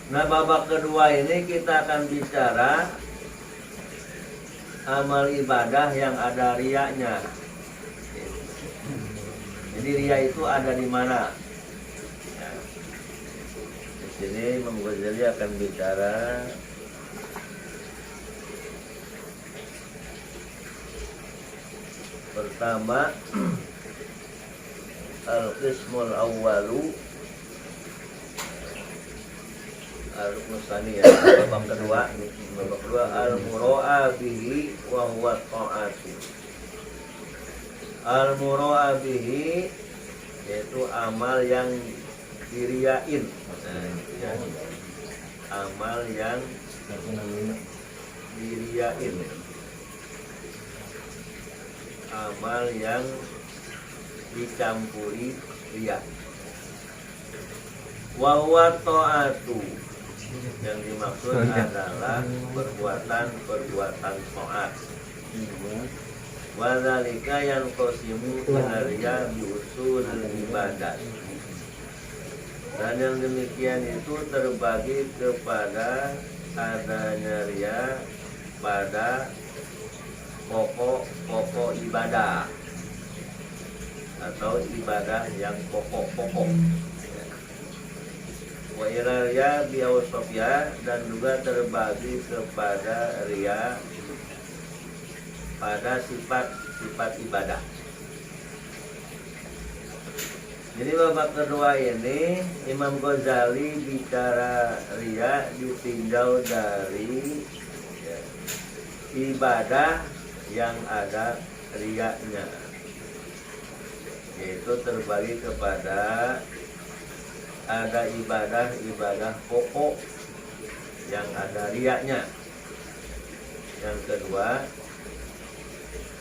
Nah, babak kedua ini kita akan bicara amal ibadah yang ada riyanya. Jadi riya itu ada di mana? Ya. Di sini Imam Ghazali akan bicara pertama al-qismul awwalu al-musani ya, babak kedua al-mura'a bihi wa huwa ta'atu. Al-mura'a bihi yaitu amal yang diriyain. Ya. Amal yang diriyain. Amal yang dicampuri riya. Wa huwa ta'atu. Yang dimaksud adalah perbuatan taat. Wa dzalika yanqasimu ila riya bi usul ibadah. Dan yang demikian itu terbagi kepada adanya riya pada pokok-pokok ibadah atau ibadah yang pokok-pokok. Wa ila riya bi awsafia, dan juga terbagi kepada riya pada sifat-sifat ibadah. Jadi babak kedua ini Imam Ghazali bicara riya ditinjau dari ya, ibadah yang ada riyanya, yaitu terbagi kepada ada ibadah pokok yang ada riyanya. Yang kedua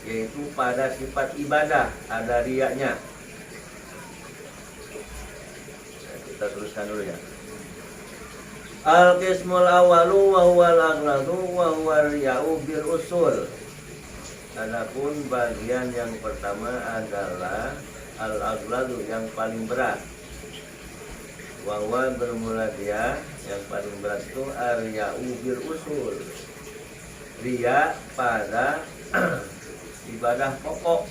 yaitu pada sifat ibadah ada riyanya. Nah, kita tuliskan dulu ya. Al-qismul awalu wa huwal aghladu wa huwa riya'u bil usul. Adapun bagian yang pertama adalah al-aghladu, yang paling berat. Wa huwa bermula dia, yang paling berat itu ar-riya'u bil usul. Riya pada ibadah pokok.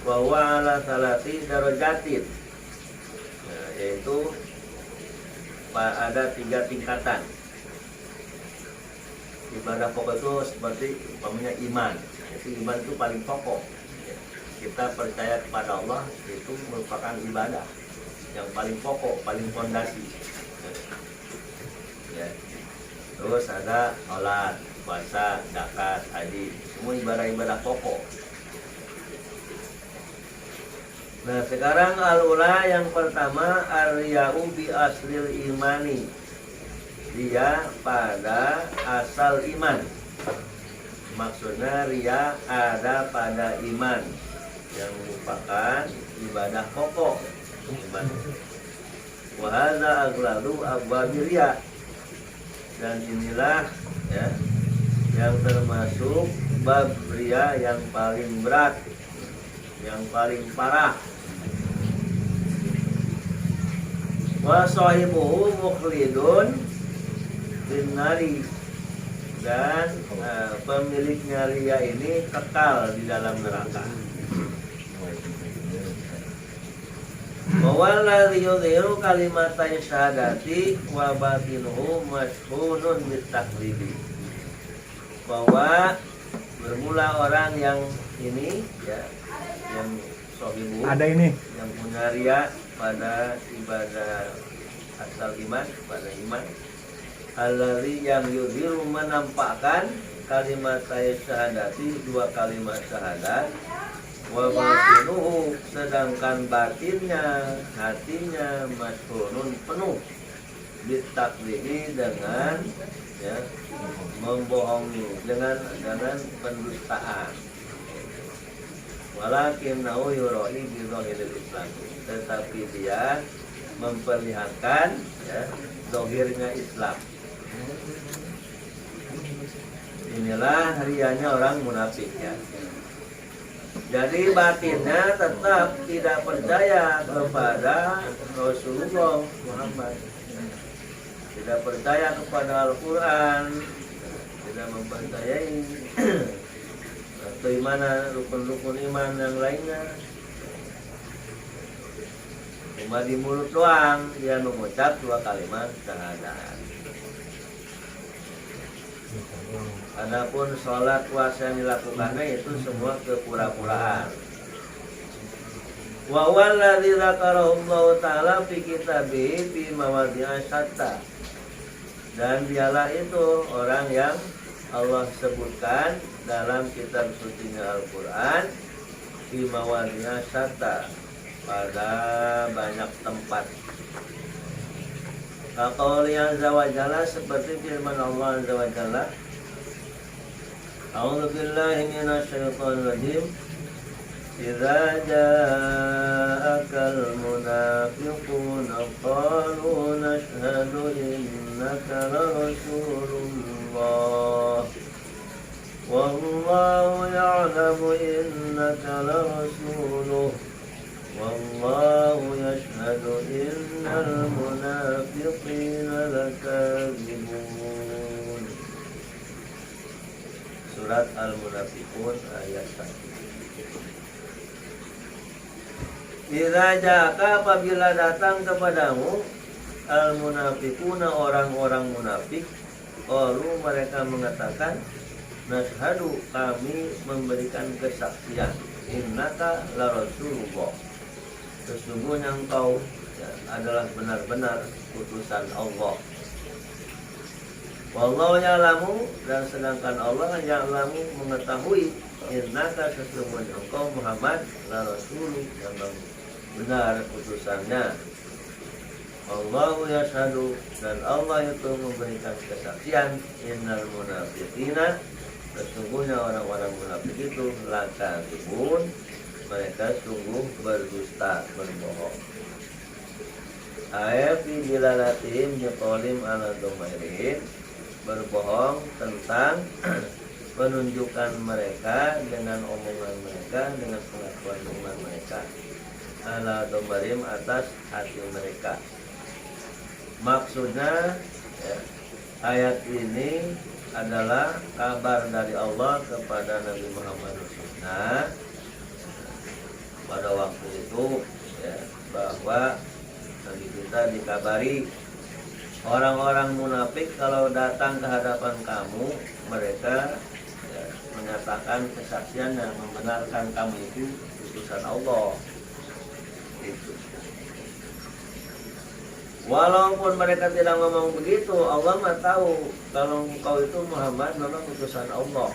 Wa huwa ala salati darajatin. Nah, yaitu ada 3 tingkatan. Ibadah pokok itu seperti umpamanya iman. Itu iman itu paling pokok. Kita percaya kepada Allah itu merupakan ibadah yang paling pokok, paling fondasi. Ya. Terus ada sholat, puasa, zakat, haji, semua ibadah-ibadah pokok. Nah, sekarang al-ula yang pertama ar-riya'u bi aslil imani. Riya pada asal iman. Maksudnya riya ada pada iman yang merupakan ibadah pokok iman. Wa hadza aghladu abwabi riya. Dan inilah ya yang termasuk bab riya yang paling berat, yang paling parah. Wa sahibuhu mukhlidun binnari, dan pemiliknya riya ini kekal di dalam neraka. Wa walladhi yudhiru kalimatai syahadati wa batinuhu mashhunun bitaklibi. Bahwa bermula orang yang ini ya, yang sohibu, ada ini yang punya riya pada ibadah asal iman, pada iman, alladzi yang yudhiru menampakkan kalimat syahadati, 2 kalimat syahadat, wa batinuhu, sedangkan batinnya, hatinya mashhunun, penuh bitaklibi, dengan ya membohongi, dengan pendustaan. Walakinnahu yura'i bi zahiril Islam, tetapi dia memperlihatkan ya zahirnya Islam. Inilah riyanya orang munafik ya. Jadi batinnya tetap tidak percaya kepada Rasulullah Muhammad. tidak percaya kepada Al-Quran, tidak mempercayai keimanan, rukun-rukun iman yang lainnya. Cuma di mulut doang dia mengucap 2 kalimat syahadat. Adapun sholat puasa yang dilakukannya itu semua kepura-puraan. Wa wallazi dzakarallahu ta'ala fi kitabihi fi mawadhi'a syatta. Dan dialah itu orang yang Allah sebutkan dalam kitab sucinya Al-Quran fi mawadhi'a syatta, pada banyak tempat. Kaqouli azza wa jalla, seperti firman Allah azza wa jalla, A'udzu billahi minasyaitonir rajim. Idza ja'akal munafiquna qalu nashhadu innaka larasulullah wallahu ya'lamu innaka larasuluh wallahu yashhadu innal munafiqina lakadzibun. Surat Al-Munafiqun ayat 1. Idza ja'aka, apabila datang kepadamu, al-munafiquna, orang-orang munafik, qalu, mereka mengatakan, nashhadu, kami memberikan kesaksian, innaka la rasulullah, sesungguhnya engkau adalah benar-benar utusan Allah. Wallahu ya'lamu, dan sedangkan Allah ya'lamu, mengetahui, innaka, sesungguhnya engkau Muhammad la rasul, yang benar utusannya. Allahu yashhadu, dan Allah itu memberikan kesaksian, innal munafiqina, sesungguhnya orang-orang munafik itu lakadzibun, mereka sungguh berdusta, berbohong. Ayat fi dilalatihim biqaulim ala dhumairin, berbohong tentang penunjukan mereka dengan omongan mereka, dengan pengakuan iman mereka, ala dhumairim, atas hati mereka. Maksudnya ayat ini adalah kabar dari Allah kepada Nabi Muhammad SAW pada waktu itu, bahwa Nabi kita dikabari orang-orang munafik kalau datang ke hadapan kamu, mereka menyatakan kesaksian yang membenarkan kamu itu utusan Allah. Itu. Walaupun mereka tidak ngomong begitu, Allah mah tahu kalau engkau itu Muhammad memang utusan Allah.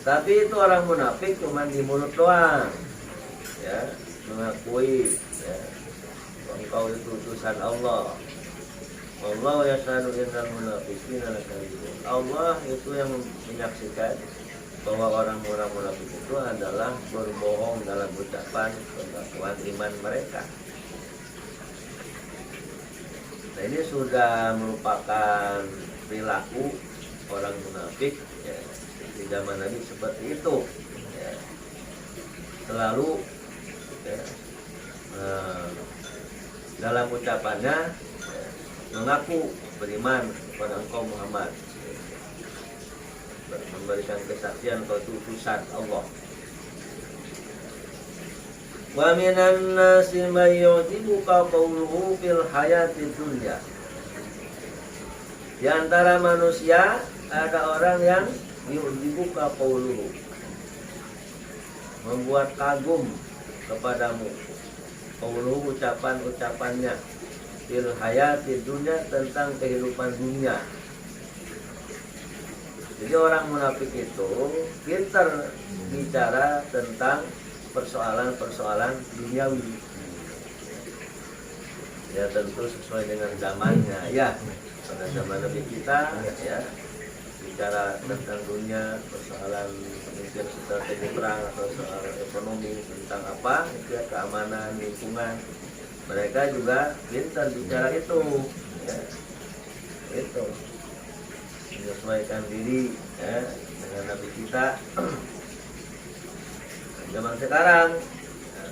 Tapi itu orang munafik cuma di mulut doang, mengakui engkau itu utusan Allah. Allah yashhadu innal munafiqina lakadzibun. Allah itu yang menyaksikan bahwa orang-orang munafik itu adalah berbohong dalam ucapan pengakuan iman mereka. Nah, ini sudah merupakan perilaku orang munafik di zaman Nabi seperti itu, selalu dalam ucapannya mengaku beriman kepada engkau Muhammad, memberikan kesaksian kau itu utusan Allah. Wa minan nasi may yu'jibuka qawluhu fil hayatid dunya. Di antara manusia ada orang yang yu'jibuka qawluhu, membuat kagum kepadamu, qawluhu, ucapan-ucapannya, fil hayatid dunya, tentang kehidupan dunia. Jadi orang munafik itu pintar bicara tentang persoalan-persoalan duniawi. Ya tentu sesuai dengan zamannya. Ya, pada zaman Nabi kita bicara tentang dunia, persoalan mungkin strategi perang atau soal ekonomi, tentang apa, keamanan, lingkungan. Mereka juga pintar bicara itu, itu menyesuaikan diri dengan Nabi kita. Zaman sekarang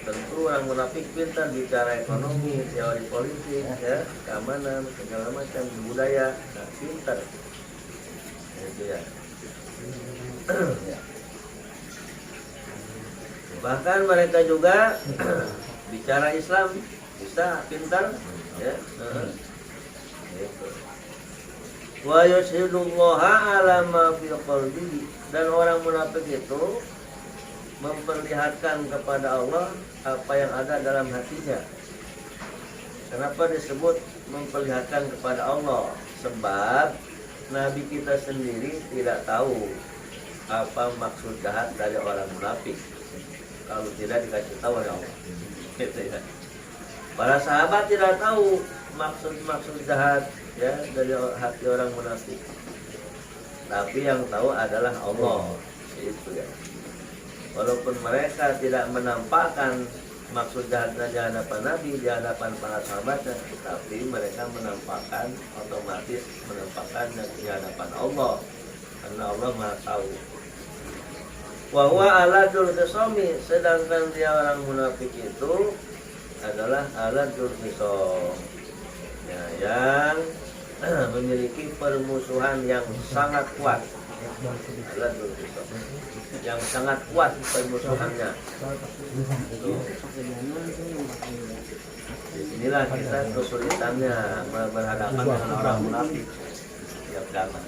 tentu orang munafik pintar bicara ekonomi, teori politik, ya, keamanan, segala macam budaya, nah, pintar. Itu ya. Bahkan mereka juga bicara Islam bisa pintar, ya. Gitu. Wa yashhadullaha ala ma fi qalbihi, dan orang munafik itu memperlihatkan kepada Allah apa yang ada dalam hatinya. Kenapa disebut memperlihatkan kepada Allah? Sebab Nabi kita sendiri tidak tahu apa maksud jahat dari orang munafik kalau tidak dikasih tahu oleh Allah. Gitu ya. Para sahabat tidak tahu maksud jahat, ya, dari hati orang munafik. Tapi yang tahu adalah Allah. Itu ya. Walaupun mereka tidak menampakkan maksud jahatnya di hadapan Nabi, di hadapan para sahabatnya, tapi mereka menampakkan, otomatis menampakkannya di hadapan Allah, karena Allah Maha tahu. Wa huwa aladul khisami, sedangkan dia orang munafik itu adalah aladul khisam, ya, yang memiliki permusuhan yang sangat kuat. Aladul khisam, yang sangat kuat permusuhannya. Disinilah kita kesulitannya berhadapan dengan orang munafik setiap zaman.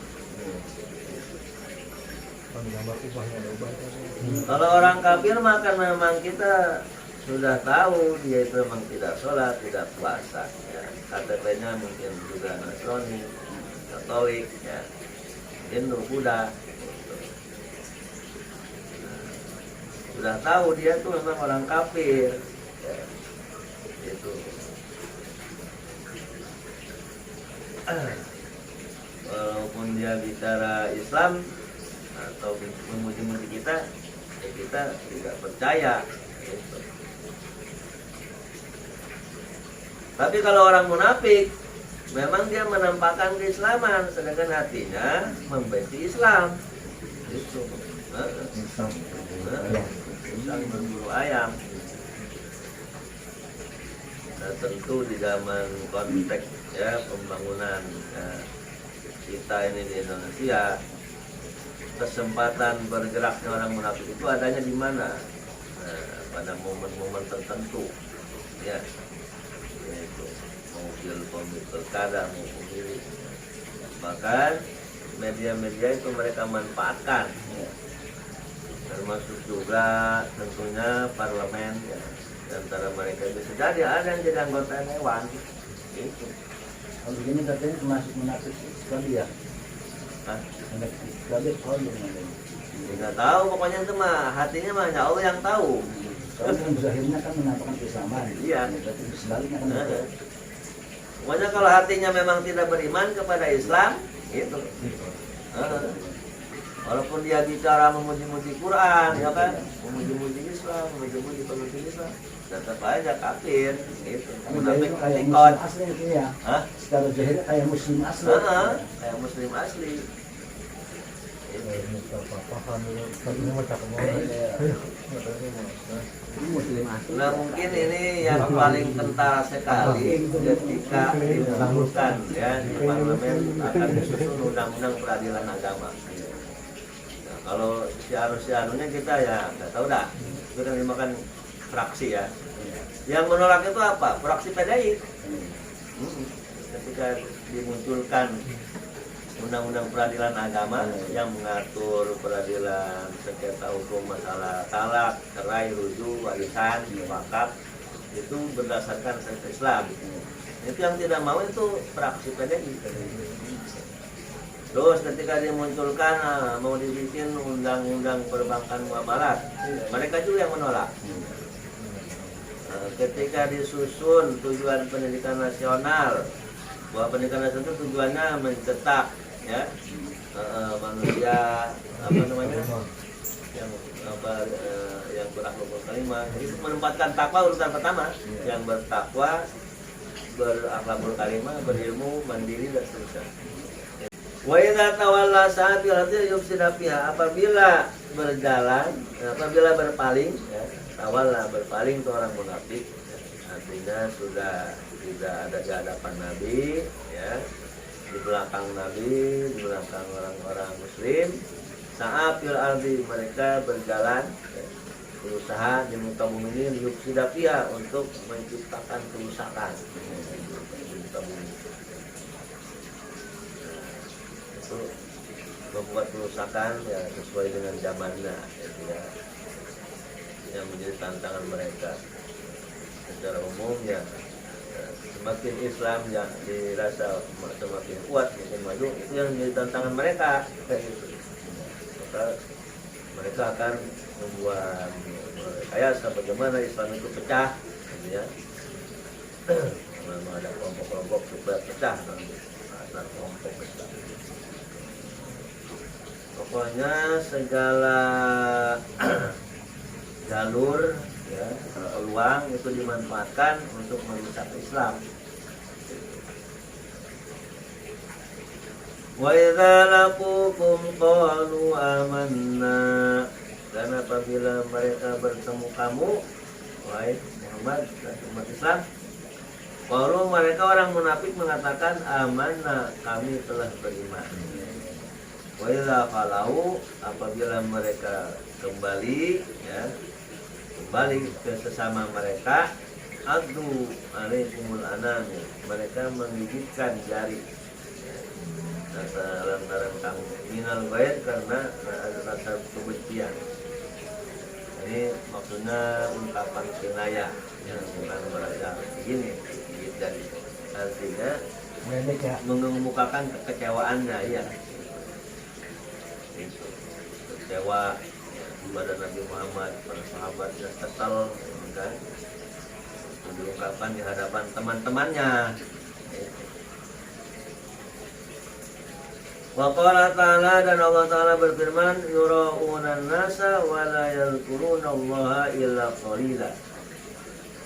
Kalau orang kafir maka memang kita sudah tahu dia itu memang tidak sholat, tidak puasa, ya. KTP-nya mungkin juga Nasrani, Katolik, ya, Hindu, Buddha. Sudah tahu dia tuh memang orang kafir, ya. Itu. Walaupun dia bicara Islam atau memuji-muji kita, ya kita tidak percaya. Gitu. Tapi kalau orang munafik, memang dia menampakkan keislaman, sedangkan hatinya membenci Islam. Itu. Pisang berburu ayam. Nah, tentu di zaman konteks, ya, pembangunan, ya, kita ini di Indonesia, kesempatan bergeraknya orang munafik itu adanya di mana? Nah, pada momen-momen tertentu, ya, yaitu mau pilkada, mau pemilu. Bahkan media-media itu mereka manfaatkan, ya. Termasuk juga tentunya parlemen, ya. Di antara mereka bisa jadi ada yang jadi anggota dewan. Itu. Kalau begini katanya termasuk munafik sekali ya? Hah? Sekali sekali. Tidak tahu, pokoknya itu mah hatinya mah hanya Allah yang tahu. Soalnya yang zahirnya kan menampakkan keislaman. Iya. Berarti sebaliknya kan. Pokoknya kalau hatinya memang tidak beriman kepada Islam, itu. Walaupun dia bicara memuji-muji Quran, ya kan, memuji-muji Islam, memuji-muji pemimpin Islam, tetap aja kafir, gitu. Munafik kayak muslim asli itu ya. Hah? Secara zahir kayak muslim asli. Kayak muslim asli. Nah, mungkin ini yang paling kentara sekali ketika dimunculkan, ya, di parlemen akan disusun undang-undang peradilan agama. Nah, kalau si anunya kita ya nggak tahu dah. Itu kan dimakan fraksi, ya. Yang menolak itu apa? Fraksi PDI. Ketika dimunculkan undang-undang peradilan agama yang mengatur peradilan sengketa hukum masalah talak, cerai, rujuk, warisan, wakaf, itu berdasarkan syariat Islam. Itu yang tidak mau itu fraksi PDI. Terus ketika dimunculkan mau dibikin undang-undang perbankan muamalat, mereka juga yang menolak. Ketika disusun tujuan pendidikan nasional, bahwa pendidikan nasional itu tujuannya mencetak, ya, manusia yang berakhlakul karimah. Jadi menempatkan takwa urutan pertama, yang bertakwa, berakhlakul karimah, berilmu, mandiri, dan seterusnya. Wa idza tawalla sa'atil hati yufsida fiha, apabila berjalan, apabila berpaling, ya, tawalla berpaling ke orang munafik, artinya sudah tidak ada di hadapan Nabi, ya, di belakang Nabi, di belakang orang-orang Muslim. Saat fil ardi mereka berjalan, ya, berusaha di muka bumi ini yufsidafia untuk menciptakan kerusakan di muka bumi. Nah, itu membuat kerusakan ya sesuai dengan zamannya, ya, yang menjadi tantangan mereka. Secara umum ya, semakin Islam yang dirasa semakin kuat, semakin maju, itu yang menjadi tantangan mereka. Maka mereka akan membuat rekayasa bagaimana Islam itu pecah, gitu ya. Memang ada kelompok-kelompok supaya pecah ada kelompok Islam. Pokoknya segala jalur, ya, peluang itu dimanfaatkan untuk merusak Islam. Wa idza laqukum qalu amanna, dan apabila mereka bertemu kamu, wahai Muhammad dan umat Islam, qalu, mereka orang munafik mengatakan amanna, kami telah beriman. Wa idza falau, apabila mereka kembali, ya, kembali ke sesama mereka, addu alaikumul anami, mereka menggigitkan jari, lantaran kamu minal ghair, karena ada rasa kebencian. Ini maksudnya ungkapan kinayah, yang bukan berarti begini, gigit jari. Artinya mengemukakan kekecewaannya, ya. Itu kecewa kepada Nabi Muhammad, para sahabatnya kesal, kan? Itu diungkapkan di hadapan teman-temannya. Wa qala ta'ala, dan Allah Ta'ala berfirman, yura'unan nasa wa la yadhkurunallaha illa qalila.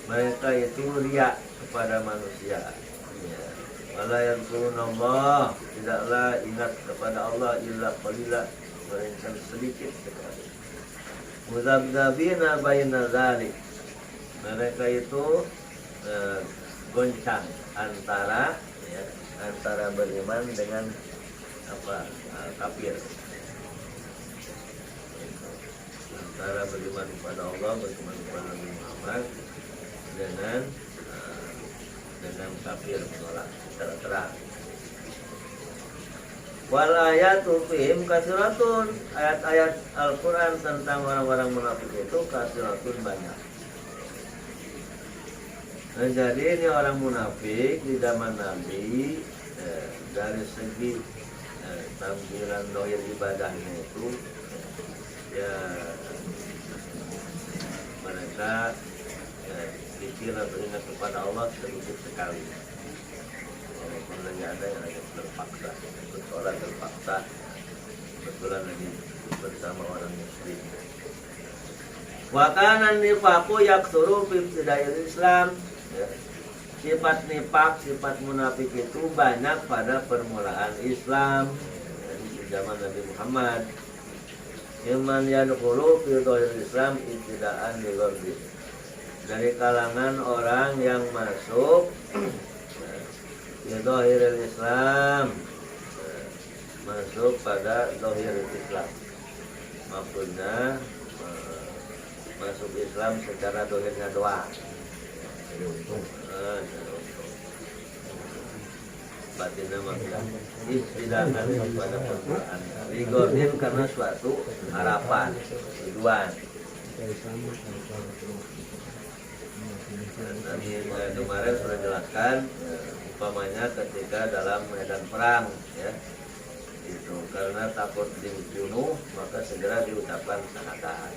Mereka itu riya kepada manusia, ya. Wa la yadhkurunallah, tidaklah ingat kepada Allah illa qalila, melainkan sedikit sekali. Mudzabdzabina baina dzalik, mereka itu goncang antara, ya, antara beriman dengan kafir, antara beriman kepada Allah, beriman kepada Nabi Muhammad, dengan kafir, menolak secara terang. Wal ayatu fihim kasiratun, ayat-ayat Al-Quran tentang orang-orang munafik itu kasiratun, banyak. Nah, jadi ini orang munafik di zaman Nabi, dari segi tampilan dohir ibadahnya itu, ya, mereka pikir atau ingat kepada Allah sedikit sekali. Walaupun lagi ada yang agak terpaksa, bersolat terpaksa, kebetulan lagi bersama orang muslim. Wa kana nifaqu yaktsuru fi ibtida'il Islam, ya. Sifat nifak, sifat munafik itu banyak pada permulaan Islam, di zaman Nabi Muhammad. Iman yadkhulu fi dhahiril Islam ibtida'an li gharbi, dari kalangan orang yang masuk fi dhahiril Islam, masuk pada dhahiril Islam, maksudnya masuk Islam secara dhahirnya doang. Batinnya maksudnya istidaakan kepada permulaan rigordin, karena suatu harapan, tujuan. Tadi kemarin sudah jelaskan, umpamanya ketika dalam medan perang, ya, itu karena takut dibunuh, maka segera diucapkan syahadat.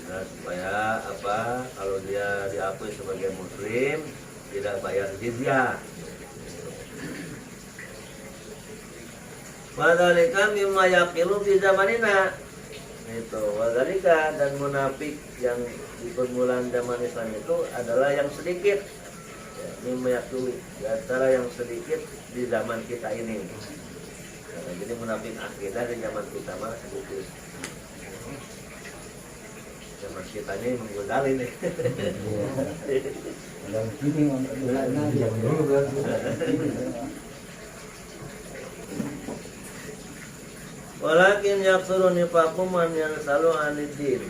Supaya apa, kalau dia diakui sebagai muslim tidak bayar jizyah. Wadzalika mimma yaqilu fi zamanina, itu wadzalika, dan munafik yang di permulaan zaman Islam itu adalah yang sedikit, ya, mimma yaqilu, di antara yang sedikit di zaman kita ini. Jadi munafik akidah di zaman kita mah sedikit. Zaman kita ini menggodali nih. Kalau gini nanti zaman dulu kan. Walakin yaksuru nifakum man yansalu anidin.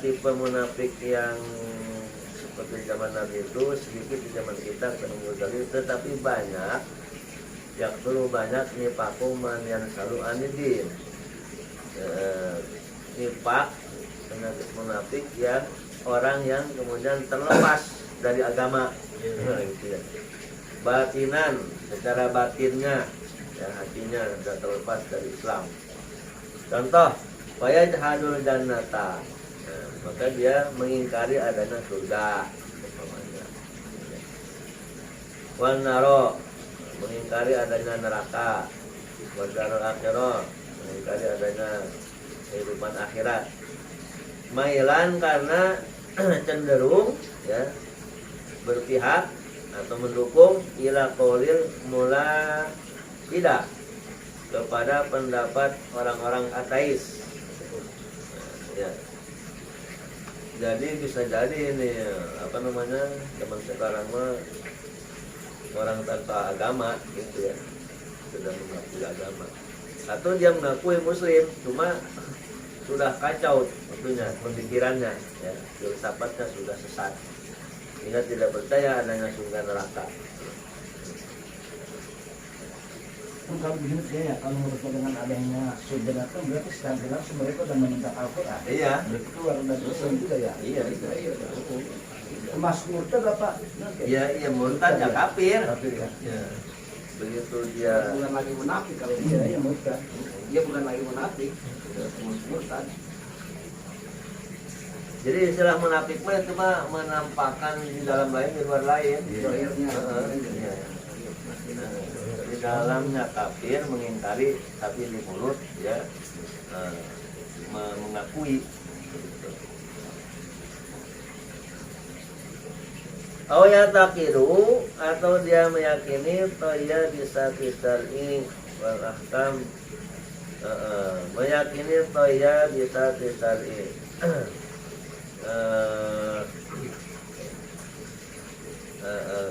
Tipe munafik yang seperti zaman Nabi itu sedikit di zaman kita menggodali, tetapi banyak yaksuru banyak nifakum man yansalu anidin. Nifak penyakit munafik yang orang yang kemudian terlepas dari agama, gitu ya. Batinan secara batinnya, ya, hatinya sudah terlepas dari Islam. Contoh, fayajhadul jannata, maka dia mengingkari adanya surga, umpamanya. Wan naro, mengingkari adanya neraka. Wan darul akhirah, mengingkari adanya kehidupan akhirat. Mailan karena cenderung, ya, berpihak atau mendukung ila qaulil mula tidak kepada pendapat orang-orang ateis, ya. Jadi bisa jadi ini apa namanya, zaman sekarang mah orang tanpa agama gitu ya, sudah mengakui agama atau dia mengakui muslim, cuma sudah kacau tentunya pemikirannya, ya, filsafatnya sudah sesat sehingga tidak percaya adanya surga neraka. Kan kalau begini ya, kalau menurut dengan adanya surga neraka berarti secara langsung mereka sudah menentang Al-Quran. Iya. Mereka keluar dari Islam juga ya. Iya. Termasuk murtad apa? Iya, murtad ya kafir. Kafir ya. Ya. Begitu dia Bukan lagi munafik kalau Iya, iya murtad. dia bukan lagi munafik, sudah termasuk murtad. jadi istilah munafik mah cuma menampakkan di dalam lain di luar lain. Zahirnya. Iya. Di dalamnya kafir, mengingkari, tapi di mulut ya mengakui. Ya takiru, atau dia meyakini toya bisa ini wal ahkam, meyakini toya bisa ini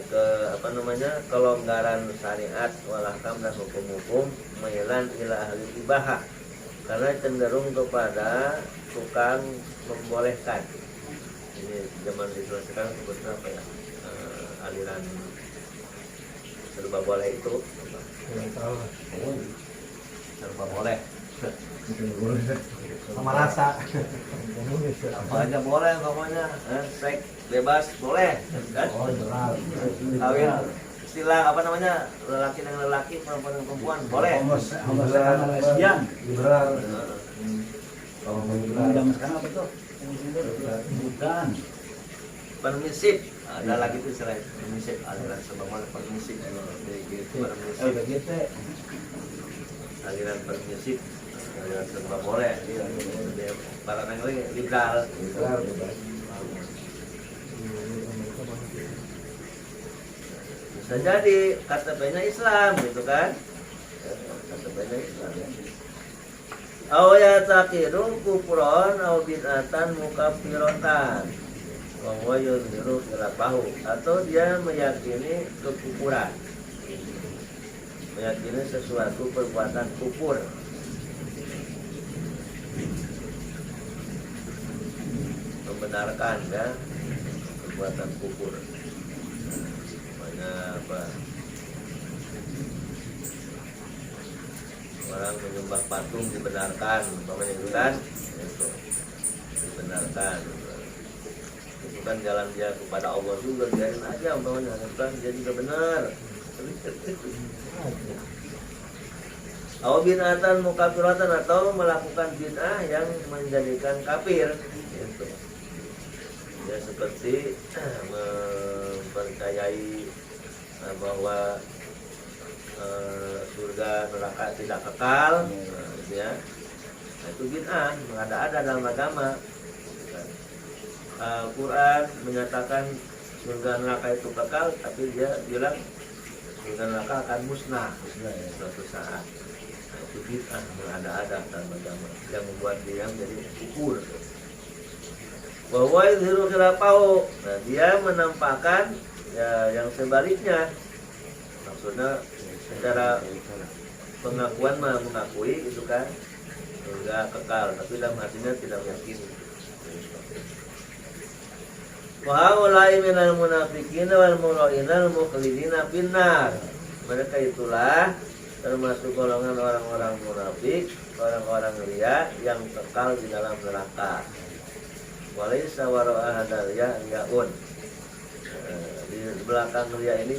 ke apa namanya, kelonggaran syariat wal ahkam dan hukum-hukum, mailan ila ahli ibahah, karena cenderung kepada tukang membolehkan. Ini zaman Islam sekarang sebutnya apa ya, aliran serba boleh itu, serba boleh, Sama rasa. apa aja boleh pokoknya, seks bebas boleh, kan? Kawin istilah apa namanya, lelaki dengan lelaki, perempuan dengan perempuan boleh. Homoseksual lesbian. Liberal. Kalau zaman sekarang apa tuh? Bukan. Permisif, ada lagi tuh istilah permisif, aliran serba boleh permisif, permisif, LGBT. aliran permisif, aliran serba boleh, barang lagi liberal. Bisa jadi KTP-nya Islam gitu kan, KTP-nya Islam. Ya takiru kufron au bid'atan mukaffirotan wa huwa yudhiru khilafahu, atau dia meyakini kekufuran, meyakini sesuatu perbuatan kufur, membenarkan ya perbuatan kufur. Makanya apa, orang menyembah patung dibenarkan, umpamanya itu kan, itu dibenarkan. Itu kan jalan dia kepada Allah juga, biarin aja umpamanya, kan dia juga benar. Bid'atan mukafiratan, atau melakukan bid'ah yang menjadikan kafir, gitu. Ya seperti mempercayai bahwa surga neraka tidak kekal, ya, itu bid'ah, mengada-ada dalam agama. Al-Quran menyatakan surga neraka itu kekal, tapi dia bilang surga neraka akan musnah suatu saat. Itu bid'ah, mengada-ada dalam agama yang membuat dia menjadi kufur. bahwa yuzhiru khilafahu. Nah, dia menampakkan ya yang sebaliknya. Maksudnya secara pengakuan mengakui itu kan enggak kekal, tapi dalam hatinya tidak meyakini. Wa haula'i minal munafiqina wal mura'inal mukhlidina finnar. Mereka itulah termasuk golongan orang-orang munafik, orang-orang riya yang kekal di dalam neraka. Walaysa wara'a hadal ya riyaun. Di belakang riya ini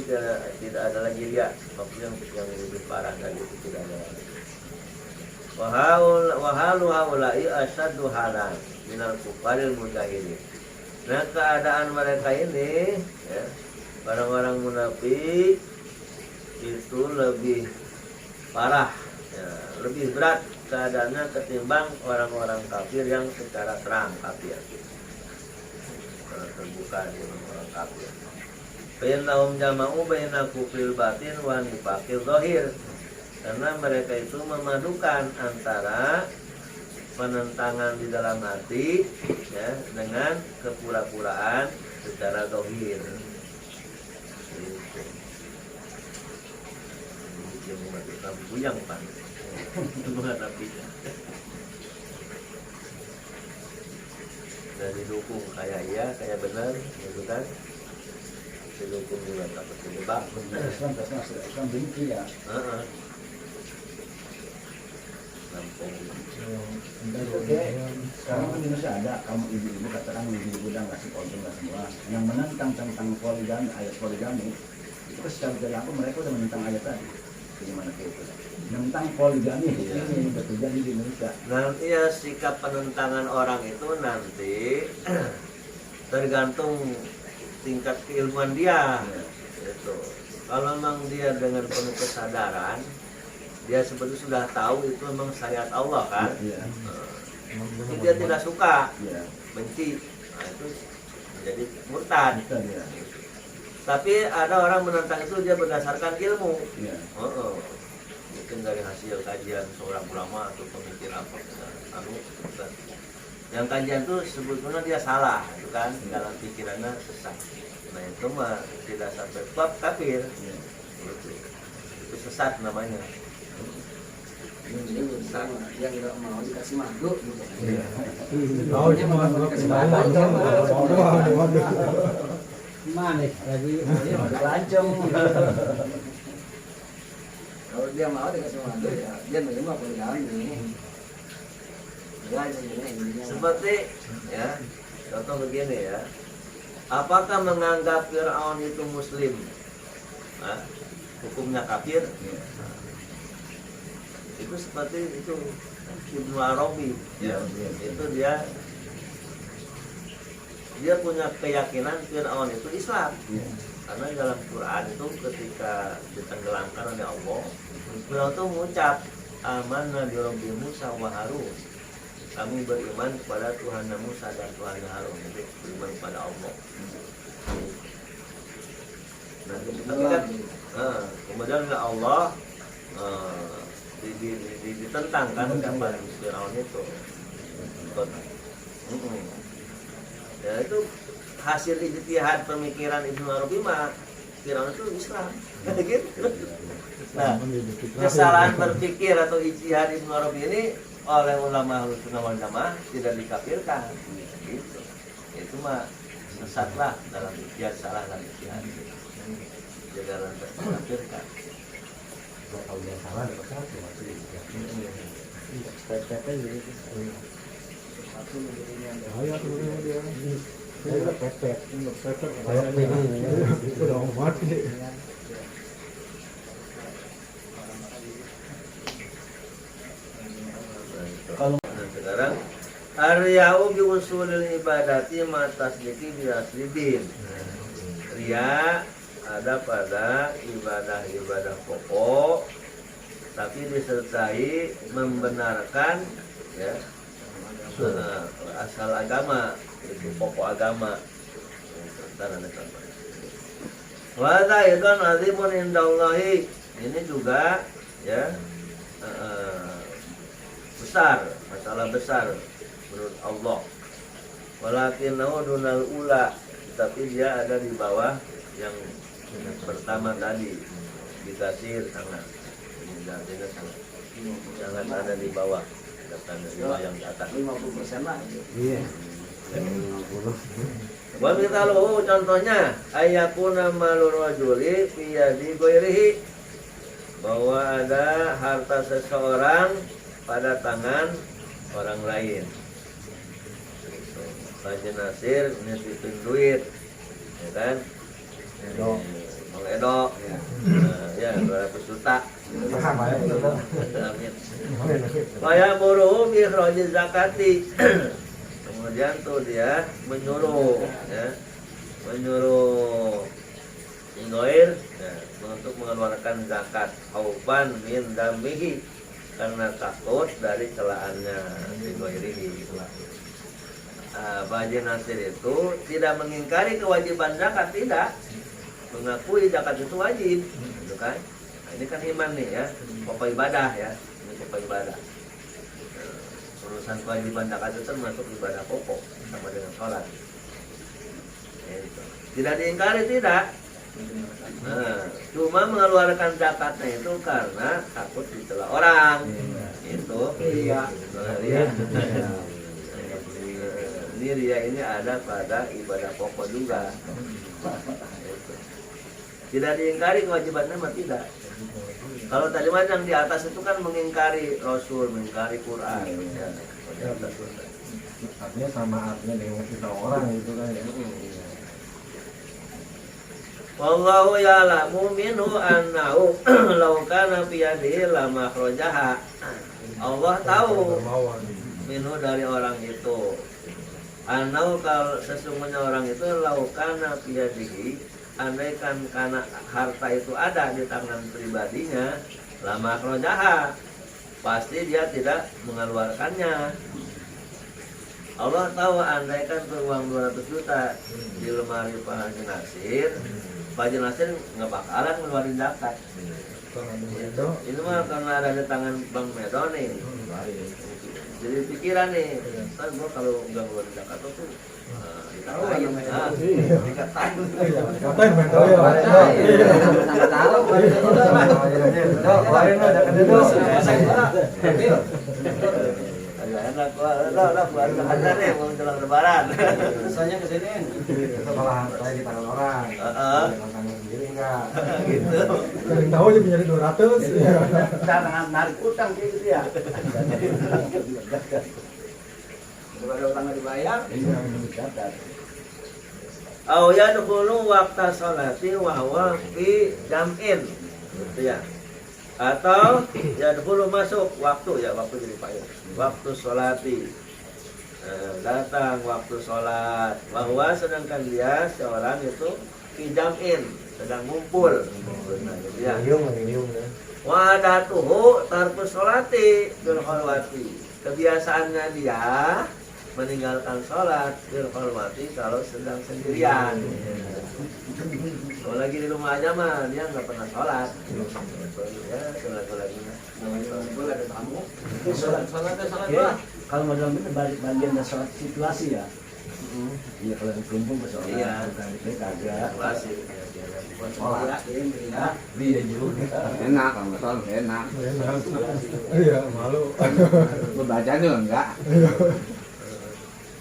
tidak ada lagi riya, maksudnya yang lebih parah dari itu tidak ada lagi. Wa halu haula'i asyaddu halan minal kufaril mujahidin. Nah, keadaan mereka ini ya, orang-orang munafik itu lebih parah ya, lebih berat keadaannya ketimbang orang-orang kafir yang secara terang kafir, terbuka di orang kafir. Bainahum jama'u baina kufril batin wa nifaqil zahir. Karena mereka itu memadukan antara penentangan di dalam hati ya, dengan kepura-puraan secara zahir. Dia mematikan buyang pan itu menghadapinya. Dan didukung kayak iya, kayak benar, gitu kan? Didukung juga takut terjebak. Islam benci ya. Lampung. Oke, sekarang kan di Indonesia ada kamu ibu-ibu katakan ibu-ibu udah ngasih konten nggak semua. Yang menentang tentang poligami, ayat poligami itu secara tidak langsung mereka udah menentang ayat tadi. Gimana itu? Tentang poligami ini terjadi di Indonesia. Nanti ya sikap penentangan orang itu nanti tergantung tingkat keilmuan dia. Itu. Kalau memang dia dengan penuh kesadaran, dia sebetulnya sudah tahu itu memang syariat Allah kan. Tapi dia tidak suka, benci. Nah, itu menjadi murtad. Tapi ada orang menentang itu dia berdasarkan ilmu. Mungkin dari hasil kajian seorang ulama atau pemikir apa yang kajian itu sebetulnya dia salah itu kan, dalam pikirannya sesat. Nah itu mah tidak sampai bab kafir, itu sesat namanya. Ini urusan yang nggak mau dikasih madu gitu. Maunya mau dikasih madu. Mana lagi Lancung. Kalau dia mau dikasih madu ya dia menerima poligami. Seperti ya, contoh begini ya, apakah menganggap Fir'aun itu muslim hukumnya kafir? Itu seperti itu Ibnu Arabi itu dia punya keyakinan Fir'aun itu Islam karena dalam Quran itu ketika ditenggelamkan oleh Allah, Fir'aun itu mengucap amanna bi Rabbi Musa wa Harun, kami beriman kepada Tuhan Musa dan Tuhan Harun, jadi beriman kepada Allah. Nah, tapi kan kemudian Allah ditentang kan ucapan Firaun itu. Ya itu hasil ijtihad pemikiran Ibnu Arabi mah Firaun itu Islam. Gitu. Nah, kesalahan berpikir atau ijtihad Ibnu Arabi ini oleh ulama Ahlussunnah wal Jamaah tidak dikafirkan. Gitu. Itu mah sesatlah dalam ijtihad, salah dalam ijtihad. Jangan dikafirkan. kalau dia salah dapat satu maksudnya. Step-stepnya gitu. Ayo tuh dia. Saya pepet. Kayak ini. Itu udah mati. Kalau sekarang Ar-riya'u bi usulil ibadati ma tasdiqi bi aslidin. Riya ada pada ibadah-ibadah pokok tapi disertai membenarkan ya asal agama, itu pokok agama. Wa aidan azimun indallahi, ini juga ya besar, masalah besar menurut Allah. Walakinnahu dunal ula, tapi dia ada di bawah yang pertama tadi. Dikasir sangat. Ini artinya sangat ada di bawah. Datang dari bawah yang di atas. 50% lah. Iya. 50. Wa mitaluhu contohnya ayakuna malur rajuli fi yadi ghairihi, bahwa ada harta seseorang pada tangan orang lain. Haji Nasir nitipin duit, ya kan? Edo. Bang Edo, ya 200 juta. Amin. Kaya muruh bi ikhrajil zakati. Kemudian tuh dia menyuruh, ya, menyuruh Ingoir ya, untuk mengeluarkan zakat hauban min damihi, karena takut dari celaannya Ingoirihi. Haji Nasir itu tidak mengingkari kewajiban zakat, tidak, mengakui zakat itu wajib, gitu kan? Nah, ini kan iman nih ya, pokok ibadah ya, ini pokok ibadah. Urusan kewajiban zakat itu termasuk ibadah pokok sama dengan sholat. Gitu. Tidak diingkari, tidak. Nah, cuma mengeluarkan zakatnya itu karena takut dicela orang. Itu ria. Ini ria ini ada pada ibadah pokok juga. Gitu. Tidak diingkari kewajibannya mah tidak. Kalau tadi yang di atas itu kan mengingkari Rasul, mengingkari Quran. Ya, Artinya sama artinya dengan kita orang gitu kan ya. Wallahu ya'lamu minhu annahu law kana fi yadihi lama akhrajaha. Allah tahu minhu dari orang itu. Annahu kalau sesungguhnya orang itu law kana fi yadihi, andaikan karena harta itu ada di tangan pribadinya, lama akhrajaha, pasti dia tidak mengeluarkannya. Allah tahu andaikan uang 200 juta di lemari Pak Haji Nasir, Pak Haji Nasir nggak bakalan ngeluarin zakat. Ini mah karena ada di tangan Bang Medo nih. Jadi pikiran nih, kan gua kalau nggak ngeluarin zakat tuh dikatain, Katain Medo ya. Enak buat aja nih mau menjelang lebaran. Rasanya kesini. Itu malah hartanya di tangan orang. Tangan sendiri enggak. Gitu. Yang tahu aja menjadi 200. Cara narik utang kayak gitu ya. Daripada utangnya dibayar. Iya, zakat. Au yadkhulu waqta sholati wa huwa fi jam'in. Gitu ya. Atau yadkhulu masuk waktu ya, waktu jadi payah. Waktu sholati. Datang waktu sholat, bahwa sedangkan dia seorang itu fi jam'in, sedang ngumpul. Nah, gitu ya. Wadatuhu tarku sholati bil khalwati. Kebiasaannya dia meninggalkan sholat bil khalwati kalau sedang sendirian. Kalau lagi di rumah aja mah dia nggak pernah sholat. Ya, sholat lagi. Boleh ada tamu. Sholatnya sholat Oke, lah. kalau modal itu bagian dari sholat situasi ya. Iya, kalau dikumpul bersolat. Iya. Itu kagak. Klasik. Sholat. Ya. Iya juga. Enak, kalau nggak salah enak. Iya, malu. Berbacanya enggak.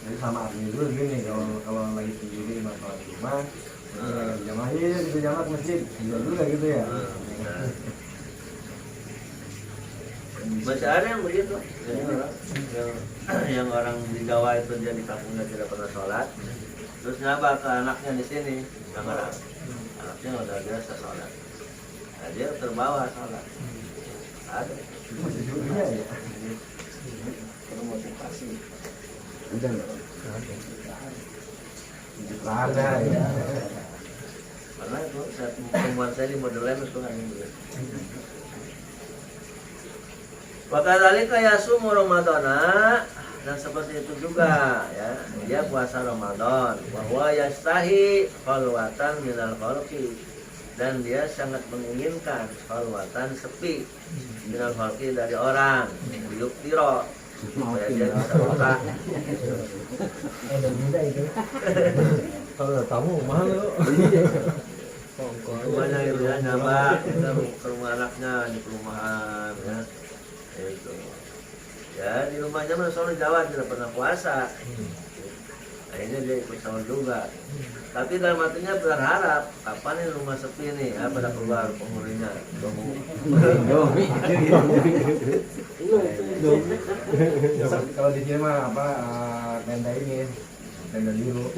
Jadi sama artinya dulu gini, kalau lagi sendiri mau sholat di rumah, jamaahnya gitu jamaah ke masjid, juga gitu ya. Masih ada yang begitu. Jadi yang orang di Jawa itu dia di kampungnya tidak pernah sholat, terus nyaba ke anaknya di sini, sama anaknya udah biasa sholat. Nah, dia terbawa sholat. Ada. Iya ya. Motivasi. Udah. Ada ya. Karena itu saat pertemuan saya di Modelan itu kan begitu. Wakadzalika yasumu Ramadana, dan seperti itu juga ya, dia puasa Ramadan, bahwa yastahi khalwatan minal khalqi, dan dia sangat menginginkan khalwatan sepi minal khalqi dari orang, yuktiro supaya dia bisa makan. Udah muda itu. Kalau ada tamu mahal lo. Rumahnya itu ya nyambak, kita ke rumah anaknya di perumahan ya. Itu. Ya di rumahnya mana soalnya Jawa tidak pernah puasa. Akhirnya dia ikut sahur juga. Tapi dalam hatinya berharap kapan ini rumah sepi nih ya pada keluar penghuninya. Kalau di sini mah apa tenda ini, tenda biru,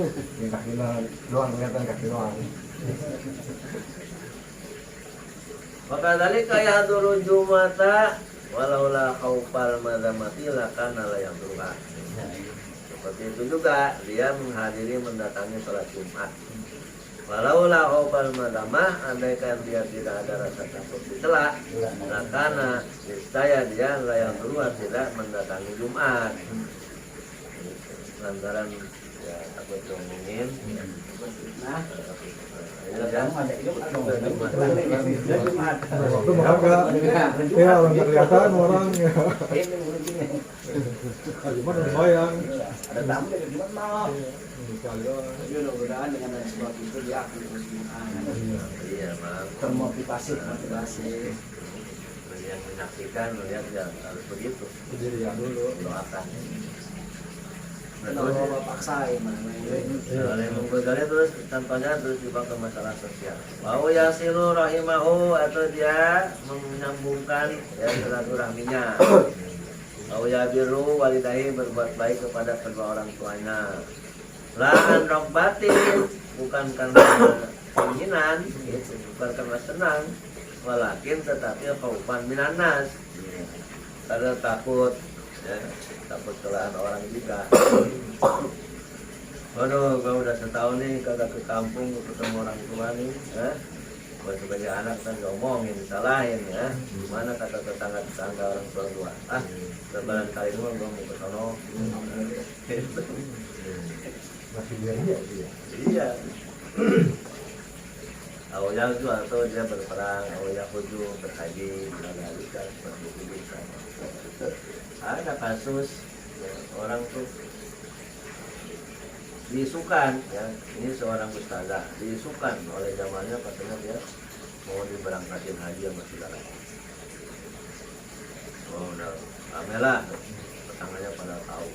yang kakinya doang kelihatan kaki doang. Maka dari kayak turun Jumata walaulah khaufal madamati lakana la yang turun. Seperti itu juga dia menghadiri mendatangi sholat Jumat. Walaulah khaufal madamah, andaikan dia tidak ada rasa takut dicela, lakana niscaya dia la yang turun tidak mendatangi Jumat. Lantaran ya takut diomongin. Nah, Ya, Waktu mah enggak. Ya, enggak kelihatan orang ya. Cuma udah bayang. Ada tamu dari Jumat mau. Sekali doang. tapi mudah-mudahan dengan sebab itu dia akan terus iya Bang. Termotivasi. motivasi. Yang menyaksikan melihat ya harus begitu. Jadi ya dulu. Doakan. Kalau bapak paksa ya mana Oleh menggodanya terus contohnya terus dipakai masalah sosial. Mau yasilu rahimahu atau dia menyambungkan ya silaturahminya. Mau yabiru walidahi berbuat baik kepada kedua orang tuanya. La'an rabbatin bukan karena keinginan, gitu, bukan karena senang, walakin tetapi khaufan minanas. Karena takut ya, takut celahan orang juga. Waduh, gua udah setahun nih kagak ke kampung ketemu orang tua nih, ya. Gua sebagai anak kan ngomongin, salahin ya. Gimana kata tetangga orang tua gua? Ah, lebaran kali ini gua mau ke sono. Masih dia. Iya. Awalnya itu atau dia berperang, awalnya kudu berhaji, berhaji seperti itu bisa. Ada kasus ya, orang tuh diisukan ya, ini seorang ustazah diisukan oleh zamannya katanya dia mau diberangkatin haji sama saudara. Oh udah amelah tetangganya pada tahu.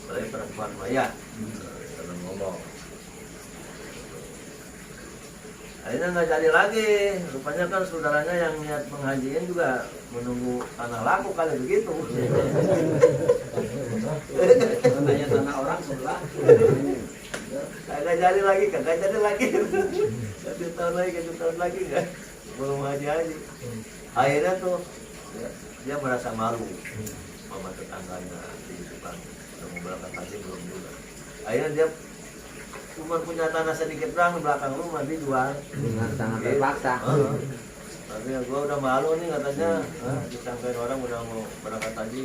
Oleh perempuan Maya sedang ngomong. Akhirnya nggak jadi lagi. Rupanya kan saudaranya yang niat menghajiin juga menunggu tanah laku kali begitu. namanya tanah orang sebelah Kagak jadi lagi. Satu tahun lagi nggak belum haji. Akhirnya tuh ya, dia merasa malu sama tetangganya diisukan udah mau berangkat haji belum juga. Akhirnya dia cuma punya tanah sedikit doang di belakang rumah dijual. Dengan sangat terpaksa. Tapi gua udah malu nih katanya, disangkain orang udah mau berangkat haji.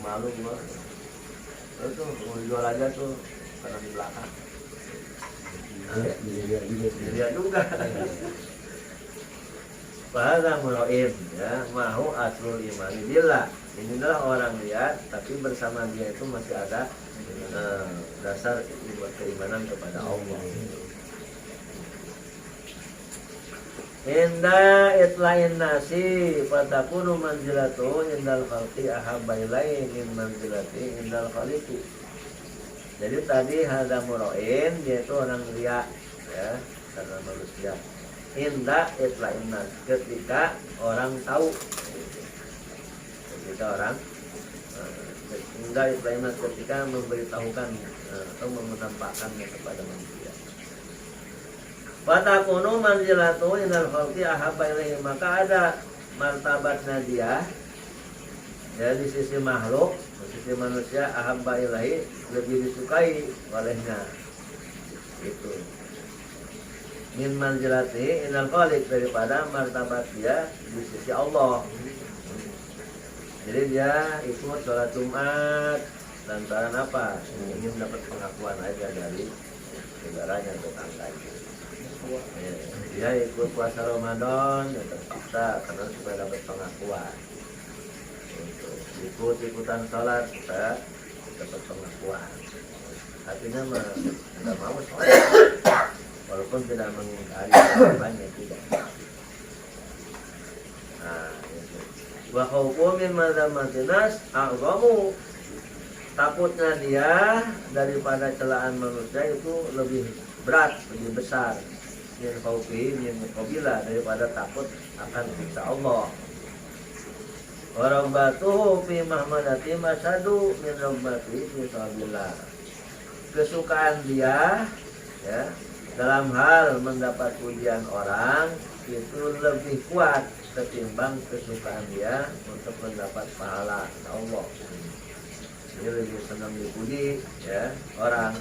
Malu gua. Terus tuh mau dijual aja tuh karena di belakang. Dia juga. Pada muroim ya, mahu aslul imani billah. Inilah orang lihat, tapi bersama dia itu masih ada dasar keimanan kepada Allah. Inda itlain nasi fatakunu manzilatu indal khalqi ahabba ilaihi min manzilati indal khaliqi. Jadi tadi hada muroin dia itu orang lihat ya, karena manusia. Inda itlain nas ketika orang tahu, ketika orang inda itlain nas ketika memberitahukan atau menampakkannya kepada manusia. Fatakunu manzilatu indal khalqi ahabba ilaihi, maka ada martabatnya dia ya di sisi makhluk, di sisi manusia ahabba ilaihi lebih disukai olehnya. Itu min manzilati indal khaliq daripada martabat dia di sisi Allah. Jadi dia ikut sholat Jumat lantaran apa? Ingin dapat pengakuan aja dari saudaranya tetangganya. Dia ikut puasa Ramadan ya terpaksa karena supaya dapat pengakuan. ikut-ikutan sholat kita dapat pengakuan. Artinya nggak mau sholat walaupun tidak mengingkari kewajibannya, tidak. Nah, itu. Wa khawfu min madzamatinas a'zamu, takutnya dia daripada celaan manusia itu lebih berat, lebih besar. Min khawfi min qabila, daripada takut akan siksa Allah. Wa rabbatuhu fi mahmadati masadu min rabbati fi sabillah. Kesukaan dia ya dalam hal mendapat pujian orang itu lebih kuat ketimbang kesukaan dia untuk mendapat pahala Allah. Dia lebih senang dipuji ya orang,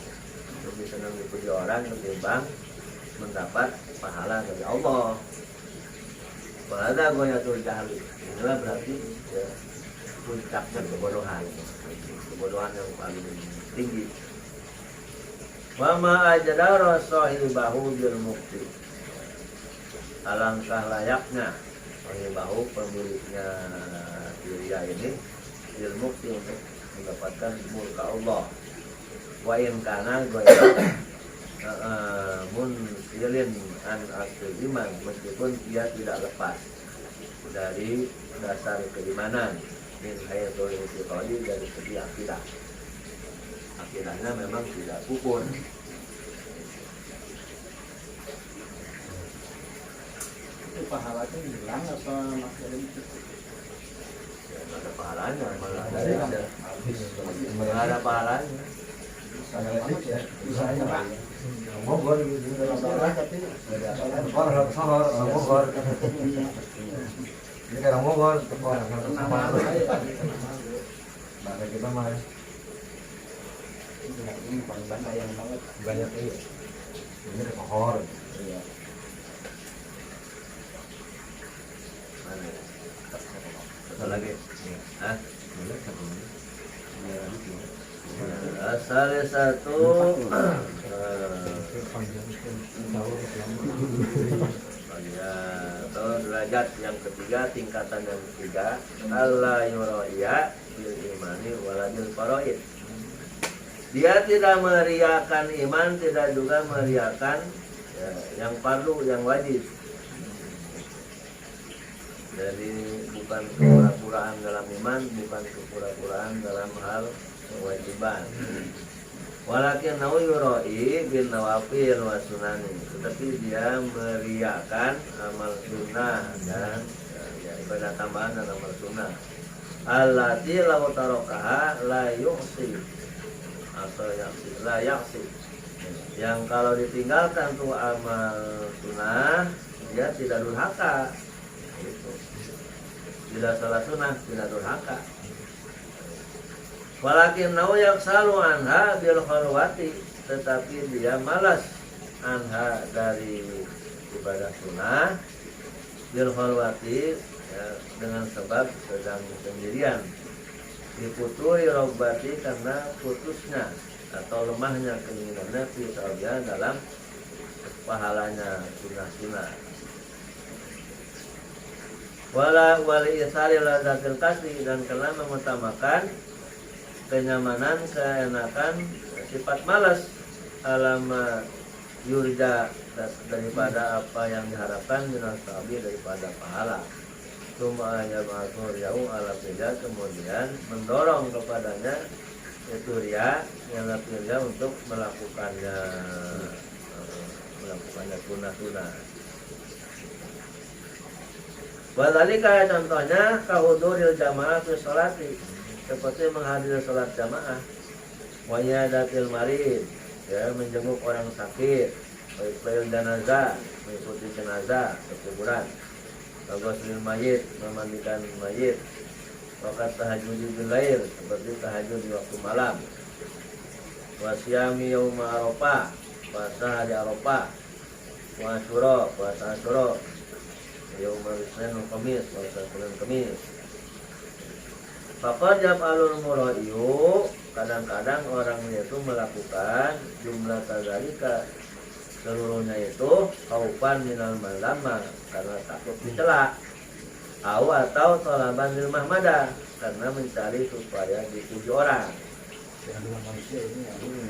lebih senang dipuji orang ketimbang mendapat pahala dari Allah. Pada goyatul jahli, inilah berarti ya, puncaknya kebodohan yang paling tinggi. Wama ajadara sahibahu bil mukti, alangkah layaknya sahibahu pemiliknya diriya ini bil mukti untuk mendapatkan murka Allah. Wa in kana goyal munsilin an asli iman, meskipun dia tidak lepas dari dasar keimanan min hayatul istiqadi, dari segi akidah. Akidahnya memang tidak pupur. Itu pahalanya hilang apa masih ada? Ya, nggak ada pahalanya, malah ada nggak ada pahalanya. Usahanya Pak. Bogor gitu dalam daerah tapi orang Sahor, Bogor. Ini kan Bogor, orang sama. Bahasa kita mah Ini paling banyak banyak iya. Ini ke Sahor. Iya. Mana? Satu lagi. Hah? Asal satu atau derajat yang ketiga, tingkatan yang ketiga, Allah yuraiya bil imani waladil faraid. Dia tidak meriakan iman, tidak juga meriakan ya, yang fardu, yang wajib. Jadi bukan kepura-puraan dalam iman, bukan kepura-puraan dalam hal kewajiban. Walakin nau yuroi bin nawafil wa sunani, tetapi dia meriakan amal sunnah dan ya, ibadah tambahan dan amal sunnah. Allati law tarakaha la yu'si atau la ya'si, yang kalau ditinggalkan tuh amal sunnah dia tidak durhaka. Itu. Tidak salah sunnah, tidak durhaka. Walakin nau yaksalu anha bil khalwati, tetapi dia malas anha dari ibadah sunnah bil khalwati ya, dengan sebab sedang sendirian, diputuri robbati, karena putusnya atau lemahnya keinginannya fisalnya dalam pahalanya sunnah-sunnah. Wali isari ladatil kasri, dan karena mengutamakan kenyamanan, keenakan, sifat malas alama yurja, daripada apa yang diharapkan minal sabi, daripada pahala. Cuma ya matur yau ala pija, kemudian mendorong kepadanya itu ria yang lapilnya untuk melakukannya sunnah-sunnah. Wadhalika, contohnya kahuduril jamaah fi sholati, seperti menghadiri sholat jamaah, wayadatil marid, ya, menjenguk orang sakit, baik jenazah, mengikuti jenazah ke kuburan, ghusl mayit, memandikan mayit, waqat tahajjud bil lail, seperti tahajud di waktu malam, wasyami yaum arafah, puasa hari arafah, wa asyura, puasa asyura, yaum al-isnin al-khamis, puasa bulan Kamis. Faqad yaf'alul muraiyu, kadang-kadang orang itu melakukan jumlah tadzalika, seluruhnya itu khaufan minal malama, karena takut dicela, atau talaban lil mahmada, karena mencari supaya dipuji orang.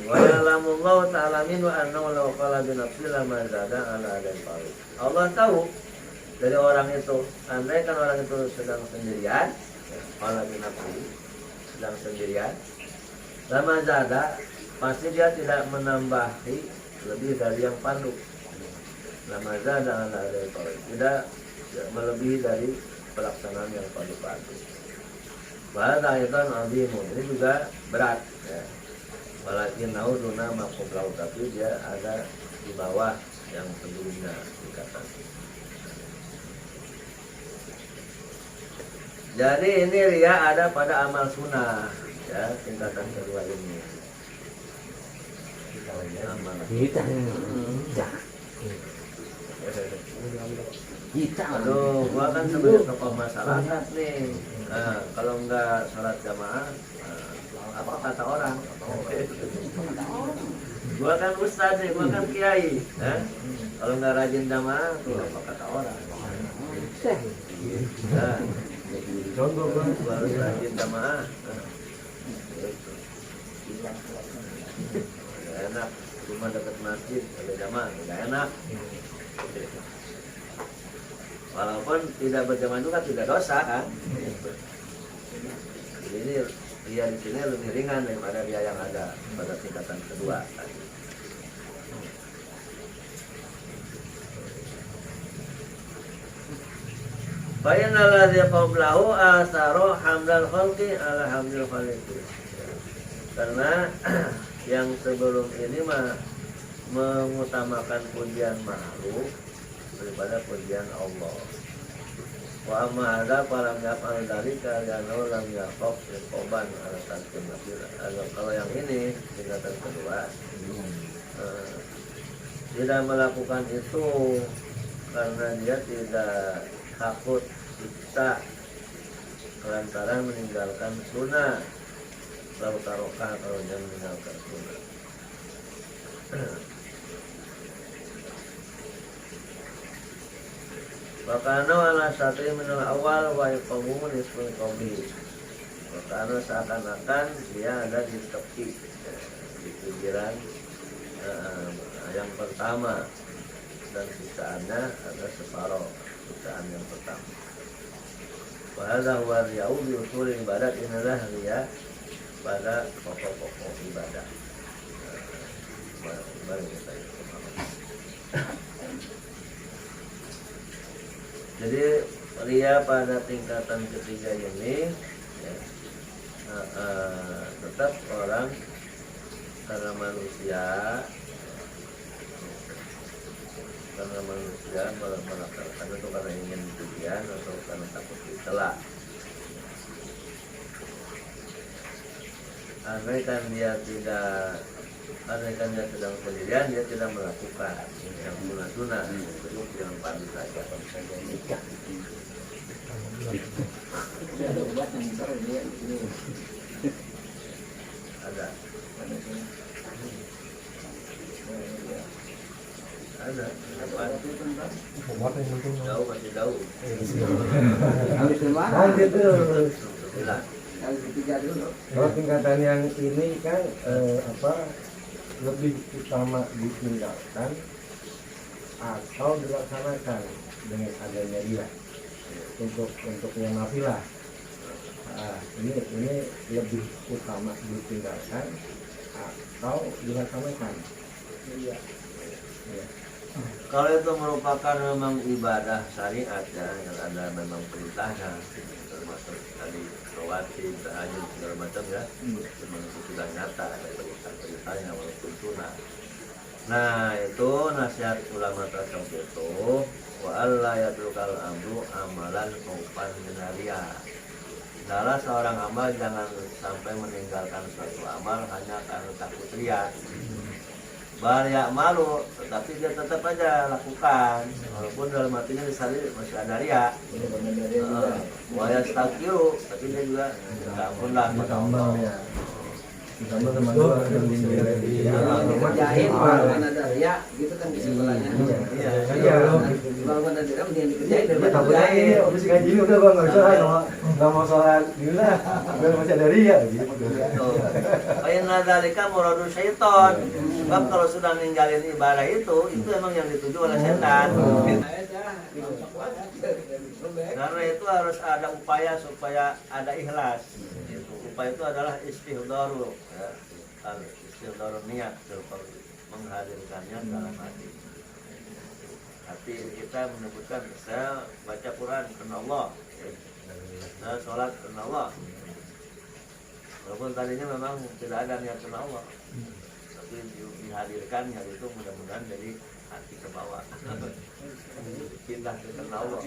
Wa ya'lamullahu ta'ala min wa annahu law qala bi nafsi lama zada ala al-qawl. Allah tahu dari orang itu, andai kan orang itu sedang sendirian, qala bi nafsi, sedang sendirian, lama zada pasti dia tidak menambahi lebih dari yang pandu. Lama zada ala al-qawl, tidak melebihi dari pelaksanaan yang pandu-pandu. Bahasa itu azimun, ini juga berat ya. Walakin nauduna makoblau, tapi dia ada di bawah yang sebelumnya dikatakan. Jadi ini ria ada pada amal sunnah ya, tingkatan kedua ini. Amal. Kita Aduh, gua kan sebagai tokoh masyarakat nih. Nah, kalau enggak sholat jamaah, apa kata orang? Gua kan ustaz nih, gua kan kiai. Kalau enggak rajin jamaah, tuh apa kata orang? Nah, Contoh bang. gua harus rajin jamaah. Gitu. Gak enak, cuma dekat masjid ada jamaah, gak enak. Walaupun tidak berjamaah juga tidak dosa kan. Jadi ini dia di sini lebih ringan daripada dia yang ada pada tingkatan kedua tadi. Fa'inna alladhi qablahu asaru hamdal khalqi ala hamdil khaliqi. Karena yang sebelum ini mah mengutamakan pujian makhluk daripada pujian Allah. Wa amma hadza falam yaf'al dzalika li'annahu lam yaqaf qoban ala tarkin nafil. Kalau yang ini tingkatan kedua tidak melakukan itu karena dia tidak takut siksa lantaran meninggalkan sunnah. Lalu tarokah kalau dia meninggalkan sunnah. Wakana wala satu minal awal wa iqamu nisful qawmi. Wakana seakan-akan dia ada di tepi, di pinggiran yang pertama, dan siksaannya ada separuh siksaan yang pertama. Wahada huwa riya'u bi usul ibadat, inilah riya pada pokok-pokok ibadah. Mari kita jadi ria pada tingkatan ketiga ini ya, tetap orang karena manusia melakukan itu karena ingin pujian atau karena takut dicela. Andaikan dia sedang sendirian, dia tidak melakukan yang sunnah-sunnah, cukup yang padu saja. Ada obat yang besar dia ini. Ada. Obat yang penting. Jauh masih jauh. habis kemana? Lanjut terus. Bilang. Yang ketiga dulu. Kalau tingkatan yang ini kan lebih utama ditinggalkan atau dilaksanakan dengan adanya dia untuk yang nafilah. Ini lebih utama ditinggalkan atau dilaksanakan. Iya. Ya. Kalau itu merupakan memang ibadah syariat ya, yang ada memang perintahnya, termasuk tadi rawatib, tahajud segala macam ya, memang itu sudah nyata ada perintahnya walaupun sunnah. Nah itu nasihat ulama tasawuf itu, wa alla yatrukal amru amalan khaufan minaria. Adalah seorang amal jangan sampai meninggalkan suatu amal hanya karena takut riya. Banyak malu, tetapi dia tetap aja lakukan, walaupun dalam hatinya disalib masih ada riya. Waya stakiru, tapi dia juga ampun lah. Tambah ya. Sama teman gua yang di Kerjain walaupun ada riak gitu kan kesimpulannya. Iya. Walaupun ada riak mending dikerjain daripada takutnya ini kerjain. habis ngaji ini udah bang nggak bisa nggak mau sholat gini lah biar masih ada ria gitu. Ayat dzalika muradu syaiton. Sebab kalau sudah ninggalin ibadah itu emang yang dituju oleh setan. Karena itu harus ada upaya supaya ada ikhlas. Upaya itu adalah istihdaru, ya. Istihdaru niat, menghadirkannya dalam hati. Hati kita menyebutkan saya baca Quran karena Allah, saya sholat karena Allah. Walaupun tadinya memang tidak ada niat karena Allah, tapi dihadirkan hal itu mudah-mudahan jadi hati ke bawah, pindah ke karena Allah.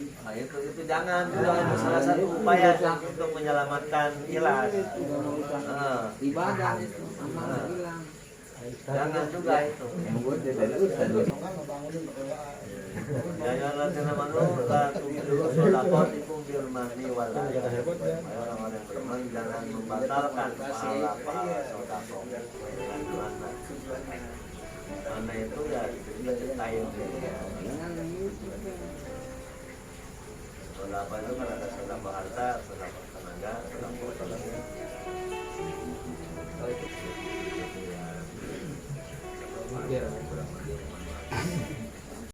Nah, itu jangan itu salah satu upaya untuk menyelamatkan ikhlas. Ibadah itu amal hilang. Jangan juga itu. Jangan latihan manu la tubiru sholakotikum bil mani wal adha. Orang-orang yang beriman jangan membatalkan pahala-pahala sedekah dengan mana. Mana itu ya diceritain. Sedekah itu kan ada sedekah harta, sedekah tenaga, sedekah tenaga. Iya.